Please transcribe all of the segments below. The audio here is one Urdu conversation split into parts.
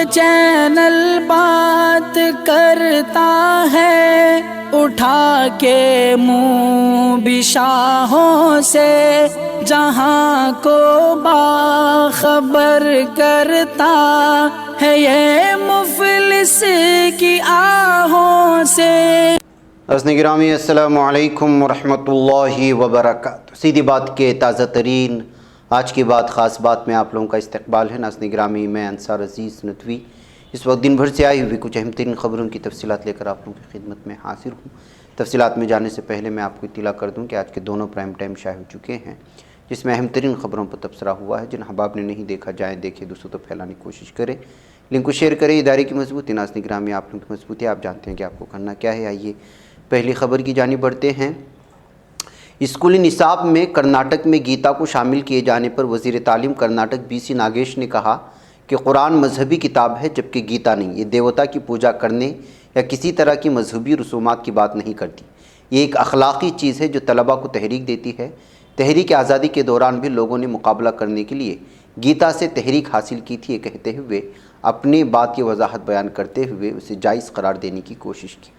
چینل بات کرتا ہے اٹھا کے منہ بھی شاہوں سے، جہاں کو باخبر کرتا ہے یہ مفلس کی آہوں سے۔ ناظرین گرامی السلام علیکم ورحمۃ اللہ وبرکاتہ۔ سیدھی بات کے تازہ ترین آج کی بات خاص بات میں آپ لوگوں کا استقبال ہے۔ ناظرین گرامی میں انصار عزیز ندوی اس وقت دن بھر سے آئی ہوئی کچھ اہم ترین خبروں کی تفصیلات لے کر آپ لوگوں کی خدمت میں حاضر ہوں۔ تفصیلات میں جانے سے پہلے میں آپ کو اطلاع کر دوں کہ آج کے دونوں پرائم ٹائم شائع ہو چکے ہیں، جس میں اہم ترین خبروں پر تبصرہ ہوا ہے۔ جن احباب نے نہیں دیکھا جائیں دیکھے، دوسروں تک پھیلانے کی کوشش کریں، لنک کو شیئر کریں۔ ادارے کی مضبوطی، ناظرین گرامی آپ لوگوں کی مضبوطی آپ جانتے ہیں کہ آپ کو کرنا کیا ہے۔ آئیے پہلی خبر کی جانب بڑھتے ہیں۔ اسکولی نصاب میں کرناٹک میں گیتا کو شامل کیے جانے پر وزیر تعلیم کرناٹک بی سی ناگیش نے کہا کہ قرآن مذہبی کتاب ہے جبکہ گیتا نہیں۔ یہ دیوتا کی پوجا کرنے یا کسی طرح کی مذہبی رسومات کی بات نہیں کرتی، یہ ایک اخلاقی چیز ہے جو طلباء کو تحریک دیتی ہے۔ تحریک آزادی کے دوران بھی لوگوں نے مقابلہ کرنے کے لیے گیتا سے تحریک حاصل کی تھی، یہ کہتے ہوئے اپنی بات کی وضاحت بیان کرتے ہوئے اسے جائز قرار دینے کی کوشش کی۔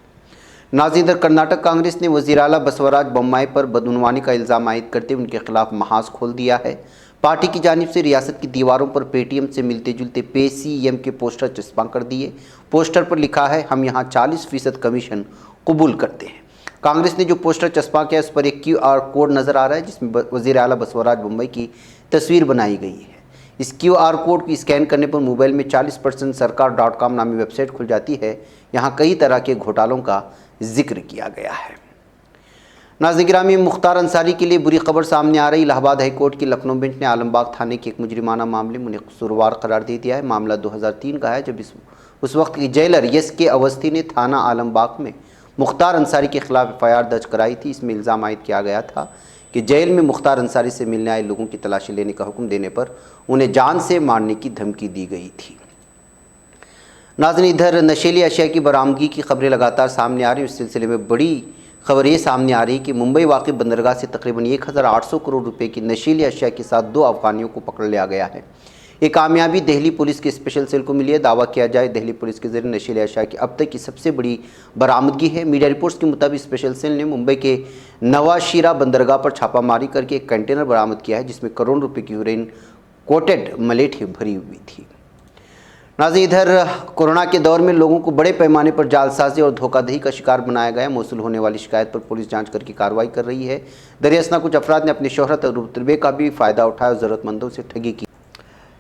ناظرین، ادھر کرناٹک کانگریس نے وزیر اعلیٰ بسوراج بومائی پر بدعنوانی کا الزام عائد کرتے ہوئے ان کے خلاف محاذ کھول دیا ہے۔ پارٹی کی جانب سے ریاست کی دیواروں پر پے ٹی ایم سے ملتے جلتے پے سی ایم کے پوسٹر چسپاں کر دیے۔ پوسٹر پر لکھا ہے، ہم یہاں 40% کمیشن قبول کرتے ہیں۔ کانگریس نے جو پوسٹر چسپاں کیا اس پر ایک کیو آر کوڈ نظر آ رہا ہے جس میں وزیر اعلیٰ بسوراج بومائی کی تصویر بنائی گئی ہے۔ اس کیو آر کوڈ کو اسکین کرنے پر موبائل میں 40% sarkar.com نامی ویب سائٹ کھل جاتی ہے۔ یہاں کئی طرح کے گھوٹالوں کا ذکر کیا گیا ہے۔ ناظرین گرامی، مختار انصاری کے لیے بری خبر سامنے آ رہی۔ الہ آباد ہائی کورٹ کی لکھنؤ بینچ نے عالم باغ تھانے کے ایک مجرمانہ معاملے میں انہیں قصوروار قرار دے دیا ہے۔ معاملہ 2003 کا ہے جب اس وقت کی جیلر یس کے اوستھی نے تھانہ عالم باغ میں مختار انصاری کے خلاف FIR درج کرائی تھی۔ اس میں الزام عائد کیا گیا تھا کہ جیل میں مختار انصاری سے ملنے آئے لوگوں کی تلاشی لینے کا حکم دینے پر انہیں جان سے مارنے کی دھمکی دی گئی تھی۔ ناظرین، ادھر نشیلی اشیاء کی برآمدگی کی خبریں لگاتار سامنے آ رہی ہیں۔ اس سلسلے میں بڑی خبر یہ سامنے آ رہی ہے کہ ممبئی واقع بندرگاہ سے تقریباً 1800 کروڑ روپے کی نشیلی اشیاء کے ساتھ 2 افغانیوں کو پکڑ لیا گیا ہے۔ یہ کامیابی دہلی پولیس کے اسپیشل سیل کو ملی ہے۔ دعویٰ کیا جائے دہلی پولیس کے ذریعے نشیلی اشیاء کی اب تک کی سب سے بڑی برآمدگی ہے۔ میڈیا رپورٹس کے مطابق اسپیشل سیل نے ممبئی کے نواشیرہ بندرگاہ پر چھاپہ ماری کر کے ایک کنٹینر برآمد کیا ہے جس میں کروڑ روپے کی ہیروئن کوٹڈ ملیٹھی بھری ہوئی تھی۔ ناظرین، ادھر کورونا کے دور میں لوگوں کو بڑے پیمانے پر جعل سازی اور دھوکہ دہی کا شکار بنایا گیا ہے۔ موصول ہونے والی شکایت پر پولیس جانچ کر کے کارروائی کر رہی ہے۔ دراصل کچھ افراد نے اپنی شہرت اور رتبے کا بھی فائدہ اٹھایا اور ضرورت مندوں سے ٹھگی کی۔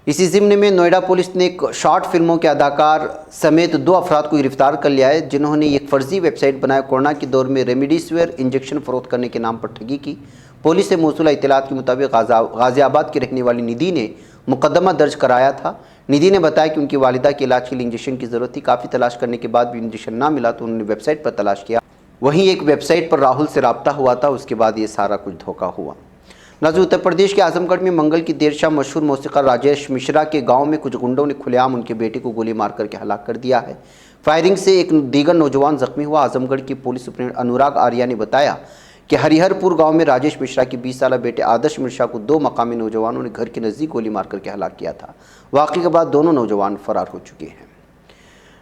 اسی ضمن میں نوئیڈا پولیس نے ایک شارٹ فلموں کے اداکار سمیت 2 افراد کو گرفتار کر لیا ہے جنہوں نے ایک فرضی ویب سائٹ بنایا کورونا کے دور میں ریمڈیسویر انجیکشن فروخت کرنے کے نام پر ٹھگی کی۔ پولیس سے موصولہ اطلاعات کے مطابق غازی آباد کی رہنے والی ندھی نے مقدمہ درج کرایا تھا۔ ندھی نے بتایا کہ ان کی والدہ کے علاج کے لیے انجیکشن کی ضرورت تھی۔ کافی تلاش کرنے کے بعد بھی انجیکشن نہ ملا تو انہوں نے ویب سائٹ پر تلاش کیا۔ وہیں ایک ویب سائٹ پر راہل سے رابطہ ہوا تھا، اس کے بعد یہ سارا کچھ دھوکہ ہوا۔ ناظرین، اتر پردیش کے اعظم گڑھ میں منگل کی دیر شام مشہور موسیقار راجیش مشرا کے گاؤں میں کچھ گنڈوں نے کھلے عام ان کے بیٹے کو گولی مار کر کے ہلاک کر دیا ہے۔ فائرنگ سے ایک دیگر نوجوان زخمی ہوا۔ اعظم گڑھ کے پولیس سپرنٹنڈنٹ انوراگ آریہ نے بتایا کہ ہریہر پور گاؤں میں راجیش مشرا کے 20 سالہ بیٹے آدرش مشرا کو 2 مقامی نوجوانوں نے گھر کے نزدیک گولی مار کر کے ہلاک کیا تھا۔ واقعے کے بعد دونوں نوجوان فرار ہو چکے ہیں۔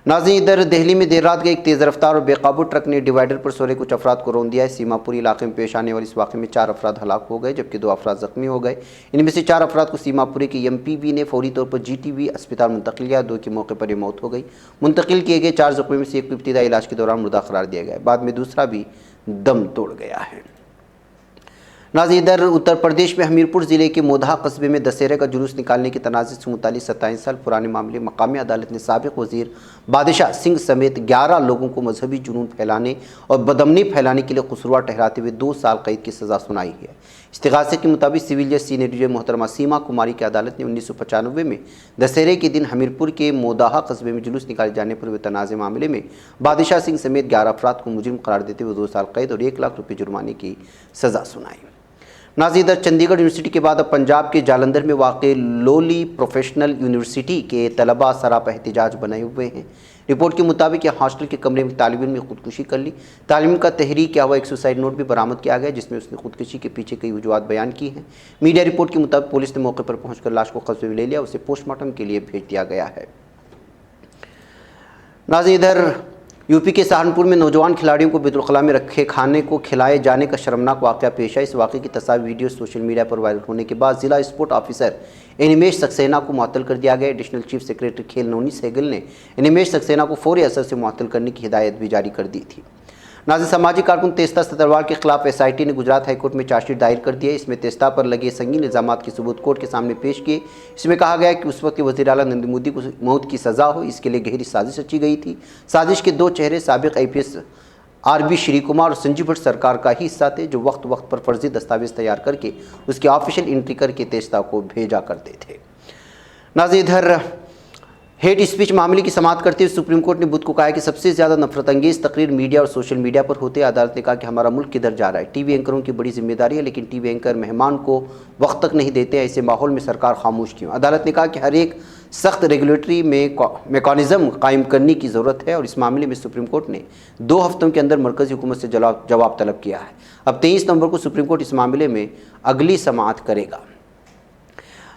ناظرین، ادھر دہلی میں دیر رات گئے ایک تیز رفتار اور بے قابو ٹرک نے ڈیوائیڈر پر سو رہے کچھ افراد کو رون دیا ہے۔ سیما پوری علاقے میں پیش آنے والے اس واقعے میں 4 افراد ہلاک ہو گئے جبکہ 2 افراد زخمی ہو گئے۔ ان میں سے 4 افراد کو سیما پوری کے MPV نے فوری طور پر GTV اسپتال منتقل کیا، 2 کی موقع پر یہ موت ہو گئی۔ منتقل کیے گئے 4 زخمیوں میں سے ایک کو ابتدائی علاج کے دوران مردہ قرار دیا گیا، بعد میں دوسرا بھی دم توڑ گیا ہے۔ ناظرین، ادھر اتر پردیش میں حمیرپور ضلع کے مودھا قصبے میں دسہرے کا جلوس نکالنے کے تنازع سے متعلق 27 سال پرانے معاملے مقامی عدالت نے سابق وزیر بادشاہ سنگھ سمیت 11 لوگوں کو مذہبی جنون پھیلانے اور بدامنی پھیلانے کے لیے قصوروار ٹھہراتے ہوئے 2 سال قید کی سزا سنائی ہے۔ استغاثے کے مطابق سول جج سینئر جج محترمہ سیما کماری کی عدالت نے 1995 میں دسہرے کے دن حمیرپور کے مودھا قصبے میں جلوس نکالے جانے پر ہوئے تنازع معاملے میں بادشاہ سنگھ سمیت 11 افراد کو مجرم قرار دیتے ہوئے 2 سال قید اور 1 لاکھ روپے جرمانے کی سزا سنائی۔ ناظرین، ادھر چندی گڑھ یونیورسٹی کے بعد اب پنجاب کے جالندھر میں واقع لولی پروفیشنل یونیورسٹی کے طلباء سراپا احتجاج بنے ہوئے ہیں۔ رپورٹ کے مطابق یہ ہاسٹل کے کمرے میں طالب علم نے خودکشی کر لی۔ طالب علم کا تحریک کیا ہوا ایک سوسائڈ نوٹ بھی برآمد کیا گیا جس میں اس نے خودکشی کے پیچھے کئی وجوہات بیان کی ہیں۔ میڈیا رپورٹ کے مطابق پولیس نے موقع پر پہنچ کر لاش کو قبضے میں لے لیا، اسے پوسٹ مارٹم کے لیے بھیج دیا گیا ہے۔ ناظرین، ادھر یوپی کے سہارنپور میں نوجوان کھلاڑیوں کو بیت الخلاء میں رکھے کھانے کو کھلائے جانے کا شرمناک واقعہ پیش آیا۔ اس واقعے کی تصاویر ویڈیو سوشل میڈیا پر وائرل ہونے کے بعد ضلع اسپورٹ آفیسر انیمیش سکسینہ کو معطل کر دیا گیا۔ ایڈیشنل چیف سیکریٹری کھیل نونی سہگل نے انیمیش سکسینہ کو فوری اثر سے معطل کرنے کی ہدایت بھی جاری کر دی تھی۔ ناظرین، سماجی کارکن تیستا ستروال کے خلاف ایس آئی ٹی نے گجرات ہائی کورٹ میں چارج شیٹ دائر کر دی ہے۔ اس میں تیستا پر لگے سنگین الزامات کے ثبوت کورٹ کے سامنے پیش کیے۔ اس میں کہا گیا ہے کہ اس وقت کے وزیر اعلیٰ نریندر مودی کو موت کی سزا ہو، اس کے لیے گہری سازش رچی گئی تھی۔ سازش کے دو چہرے سابق آئی پی ایس آر بی شری کمار اور سنجیو بھٹ سرکار کا ہی حصہ تھے، جو وقت وقت پر فرضی دستاویز تیار کر کے اس کی آفیشیل انٹری کر کے تیستا کو بھیجا کرتے تھے۔ ناظرین، ادھر ہیٹ اسپیچ معاملے کی سماعت کرتے ہوئے سپریم کورٹ نے بدھ کو کہا ہے کہ سب سے زیادہ نفرت انگیز تقریر میڈیا اور سوشل میڈیا پر ہوتے ہیں۔ عدالت نے کہا کہ ہمارا ملک کدھر جا رہا ہے۔ ٹی وی اینکروں کی بڑی ذمہ داری ہے، لیکن ٹی وی اینکر مہمان کو وقت تک نہیں دیتے ہیں، ایسے ماحول میں سرکار خاموش کیوں؟ عدالت نے کہا کہ ہر ایک سخت ریگولیٹری میکانزم قائم کرنے کی ضرورت ہے، اور اس معاملے میں سپریم کورٹ نے 2 ہفتوں کے اندر مرکزی حکومت سے جواب طلب کیا ہے۔ اب 23 نومبر کو سپریم کورٹ اس معاملے میں اگلی سماعت کرے گا۔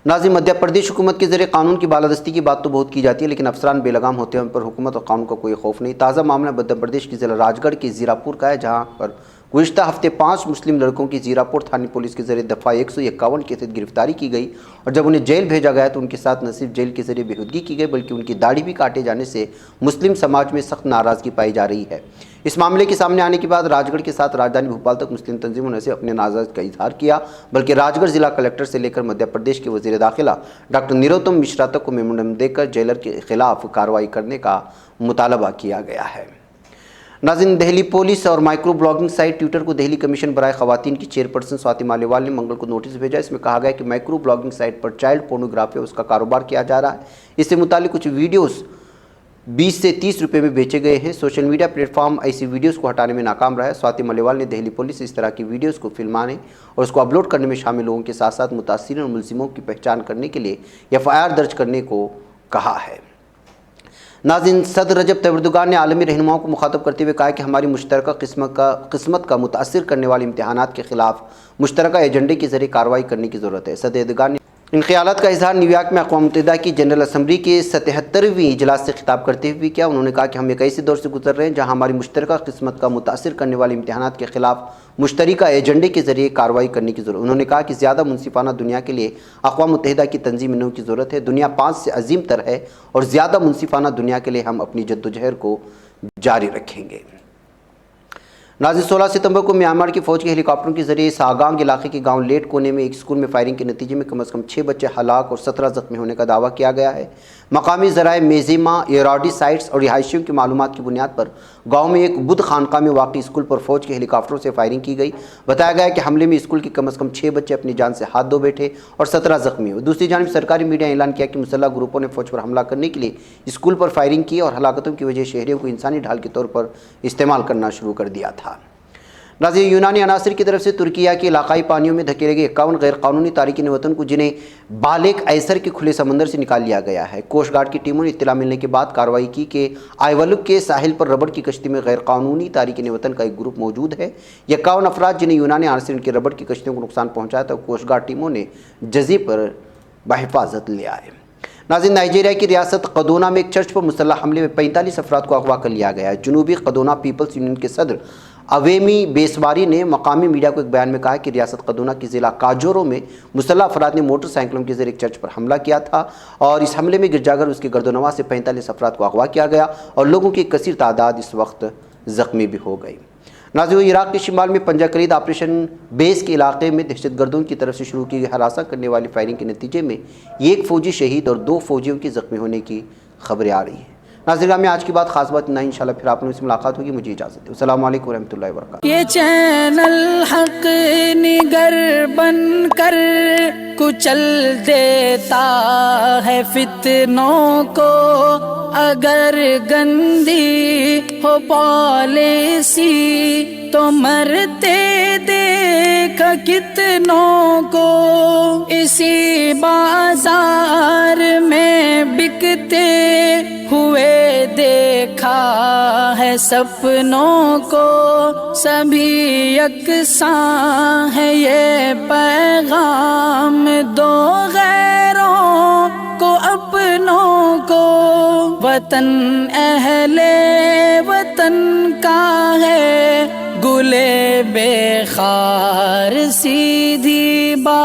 ناظرین، مدھیہ پردیش حکومت کے ذریعے قانون کی بالادستی کی بات تو بہت کی جاتی ہے، لیکن افسران بے لگام ہوتے ہیں، ان پر حکومت اور قانون کا کوئی خوف نہیں۔ تازہ معاملہ مدھیہ پردیش کے ضلع راج گڑھ کے زیرا پور کا ہے، جہاں پر گزشتہ ہفتے 5 مسلم لڑکوں کی زیرا پور تھانے پولیس کے ذریعے دفعہ 151 کے تحت گرفتاری کی گئی، اور جب انہیں جیل بھیجا گیا تو ان کے ساتھ نہ صرف جیل کے ذریعے بےہودگی کی گئی، بلکہ ان کی داڑھی بھی کاٹے جانے سے مسلم سماج میں سخت ناراضگی پائی جا رہی ہے۔ اس معاملے کے سامنے آنے کے بعد راج گڑھ کے ساتھ راجدھانی بھوپال تک مسلم تنظیموں نے اپنے ناراضگی کا اظہار کیا، بلکہ راج گڑھ ضلع کلکٹر سے لے کر مدھیہ پردیش کے وزیر داخلہ ڈاکٹر نروتم مشرا تک کو میمورنڈم دے کر جیلر کے خلاف کارروائی کرنے کا مطالبہ کیا گیا ہے۔ ناظرین، دہلی پولیس اور مائکرو بلاگنگ سائٹ ٹویٹر کو دہلی کمیشن برائے خواتین کی چیئرپرسن سواتی مالیوال نے منگل کو نوٹس بھیجا۔ اس میں کہا گیا کہ مائکرو بلاگنگ سائٹ پر چائلڈ پورنوگرافی اور اس کا کاروبار کیا جا رہا ہے۔ اس سے متعلق کچھ ویڈیوز 20 سے 30 روپے میں بیچے گئے ہیں۔ سوشل میڈیا پلیٹ فارم ایسی ویڈیوز کو ہٹانے میں ناکام رہا ہے۔ سواتی مالیوال نے دہلی پولیس سے اس طرح کی ویڈیوز کو فلمانے اور اس کو اپلوڈ کرنے میں شامل لوگوں کے ساتھ ساتھ متاثرین اور ملزموں کی پہچان کرنے کے لیے FIR درج کرنے کو کہا ہے۔ ناظرین، صدر رجب طیب اردوغان نے عالمی رہنماؤں کو مخاطب کرتے ہوئے کہا کہ ہماری مشترکہ قسمت کا متاثر کرنے والے امتحانات کے خلاف مشترکہ ایجنڈے کے ذریعے کارروائی کرنے کی ضرورت ہے۔ صدر اردوغان نے ان خیالات کا اظہار نیو یارک میں اقوام متحدہ کی جنرل اسمبلی کے 77ویں اجلاس سے خطاب کرتے ہوئے کیا۔ انہوں نے کہا کہ ہم ایک ایسے دور سے گزر رہے ہیں جہاں ہماری مشترکہ قسمت کا متاثر کرنے والے امتحانات کے خلاف مشترکہ ایجنڈے کے ذریعے کارروائی کرنے کی ضرورت ہے۔ انہوں نے کہا کہ زیادہ منصفانہ دنیا کے لیے اقوام متحدہ کی تنظیم نو کی ضرورت ہے۔ دنیا 5 سے عظیم تر ہے، اور زیادہ منصفانہ دنیا کے لیے ہم اپنی جدوجہد کو جاری رکھیں گے۔ ناظرین، 16 ستمبر کو میانمار کی فوج کے ہیلی کاپٹروں کے ذریعے ساگانگ علاقے کے گاؤں لیٹ کونے میں ایک اسکول میں فائرنگ کے نتیجے میں کم از کم 6 بچے ہلاک اور 17 زخمی ہونے کا دعویٰ کیا گیا ہے۔ مقامی ذرائع میزیما ایراڈی سائٹس اور رہائشیوں کی معلومات کی بنیاد پر گاؤں میں ایک بدھ خانقاہ میں واقع اسکول پر فوج کے ہیلی کاپٹروں سے فائرنگ کی گئی۔ بتایا گیا ہے کہ حملے میں اسکول کے کم از کم 6 بچے اپنی جان سے ہاتھ دھو بیٹھے اور 17 زخمی ہوئے۔ دوسری جانب سرکاری میڈیا نے اعلان کیا کہ مسلح گروپوں نے فوج پر حملہ کرنے کے لیے اسکول پر فائرنگ کی اور ہلاکتوں کی وجہ شہریوں کو انسانی ڈھال کے طور پر استعمال کرنا شروع کر دیا تھا۔ ناظرین، یونانی عناصر کی طرف سے ترکیہ کے علاقائی پانیوں میں دھکیلے گئے 51 غیر قانونی تارکین وطن کو، جنہیں بالیک ایسر کے کھلے سمندر سے نکال لیا گیا ہے۔ کوسٹ گارڈ کی ٹیموں نے اطلاع ملنے کے بعد کارروائی کی کہ آئیولک کے ساحل پر ربڑ کی کشتی میں غیر قانونی تارکین وطن کا ایک گروپ موجود ہے۔ 51 افراد جنہیں یونانی عناصر کی ربڑ کی کشتیوں کو نقصان پہنچایا تھا، کوسٹ گارڈ ٹیموں نے جزیرے پر بحفاظت لیا ہے۔ ناظرین، نائجیریا کی ریاست قدونا میں ایک چرچ پر مسلح حملے میں 45 افراد کو اغوا کر لیا گیا ہے۔ جنوبی قدونا پیپلز یونین کے صدر اویمی بیسواری نے مقامی میڈیا کو ایک بیان میں کہا کہ ریاست قدونا کی ضلع کاجورو میں مسلح افراد نے موٹر سائیکلوں کے ذریعے ایک چرچ پر حملہ کیا تھا، اور اس حملے میں گرجاگھر اس کے گرد و نواح سے 45 افراد کو اغوا کیا گیا اور لوگوں کی ایک کثیر تعداد اس وقت زخمی بھی ہو گئی۔ ناظرین، عراق کے شمال میں پنجہ کلید آپریشن بیس کے علاقے میں دہشت گردوں کی طرف سے شروع کی گئی ہراساں کرنے والی فائرنگ کے نتیجے میں ایک فوجی شہید اور 2 فوجیوں کی زخمی ہونے کی خبریں آ رہی ہیں۔ ناظرین، میں آج کی بات خاص بات نہیں، انشاءاللہ پھر آپ لوگوں سے ملاقات ہوگی۔ مجھے اجازت دیں۔ السلام علیکم ورحمۃ اللہ وبرکاتہ۔ یہ چینل حق نگر بن کر کچل دیتا ہے فتنوں کو، اگر گندی ہو پالیسی تو مرتے دیکھ کتنوں کو، اسی بازار میں بکتے ہوئے دیکھا ہے سپنوں کو، سبھی یکساں ہے یہ پیغام، دو غیروں کو اپنوں کو، وطن اہل وطن کا ہے گلے بے خار سیدھی بات